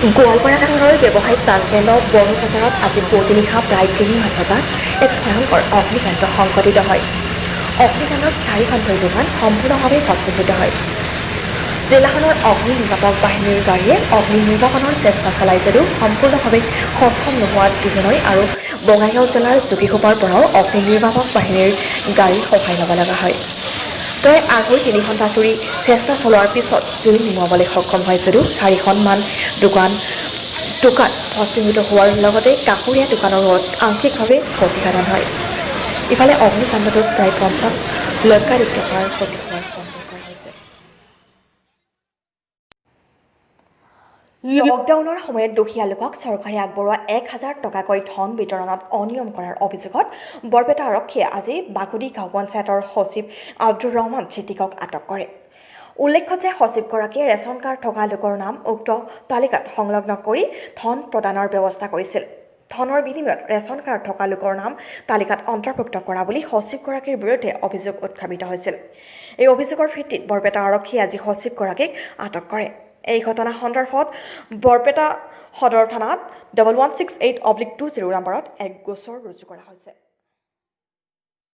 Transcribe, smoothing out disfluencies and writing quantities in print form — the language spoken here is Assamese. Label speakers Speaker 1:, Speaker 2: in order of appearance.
Speaker 1: গোৱালপাৰা চহৰৰ ব্যৱসায়িক প্ৰাণকেন্দ্ৰ বড়ো বজাৰত আজি পুৱতি নিশা প্ৰায় 3মান বজাত এক ভয়ংকৰ অগ্নিকাণ্ড সংঘটিত হয়। অগ্নিকাণ্ডত 4খন দোকান সম্পূৰ্ণভাৱে ভস্মীভূত হয়। জিলাখনৰ অগ্নি নিৰ্বাপক বাহিনীৰ গাড়ীয়ে অগ্নি নিৰ্বাপনৰ চেষ্টা চলাই যদিও সম্পূৰ্ণভাৱে সক্ষম নোহোৱাত দুধনৈ আৰু বঙাইগাঁও জিলাৰ যোগীঘোপাৰ পৰাও অগ্নি নিৰ্বাপক বাহিনীৰ গাড়ী সহায় ল'ব লগা হয়। প্ৰায় 2.5-3 ঘণ্টা জুৰি চেষ্টা চলোৱাৰ পিছত জুই নুমুৱাবলৈ সক্ষম হয় যদিও 4খনমান দোকান ভস্মীভূত হোৱাৰ লগতে কাষৰীয়া দোকানৰো আংশিকভাৱে ক্ষতিসাধন হয়। ইফালে অগ্নিকাণ্ডটোত প্ৰায় 50 লক্ষাধিক টকাৰ ক্ষতি হোৱাৰ সন্দেহ কৰা হৈছে। লকডাউনৰ সময়ত দুখীয়া লোকক চৰকাৰে আগবঢ়োৱা 1,000 টকাকৈ ধন বিতৰণত অনিয়ম কৰাৰ অভিযোগত বৰপেটা আৰক্ষীয়ে আজি বাগুদি গাঁও পঞ্চায়তৰ সচিব আব্দুৰ ৰহমান চিটিকক আটক কৰে। উল্লেখ্য যে সচিবগৰাকীয়ে ৰেচন কাৰ্ড থকা লোকৰ নাম উক্ত তালিকাত সংলগ্ন কৰি ধন প্ৰদানৰ ব্যৱস্থা কৰিছিল। ধনৰ বিনিময়ত ৰেচন কাৰ্ড থকা লোকৰ নাম তালিকাত অন্তৰ্ভুক্ত কৰা বুলি সচিবগৰাকীৰ বিৰুদ্ধে অভিযোগ উত্থাপিত হৈছিল। এই অভিযোগৰ ভিত্তিত বৰপেটা আৰক্ষীয়ে আজি সচিবগৰাকীক আটক কৰে। এই ঘটনা সন্দৰ্ভত বৰপেটা সদৰ থানাত 1168/20 নম্বৰত এক গোচৰ ৰুজু কৰা হৈছে।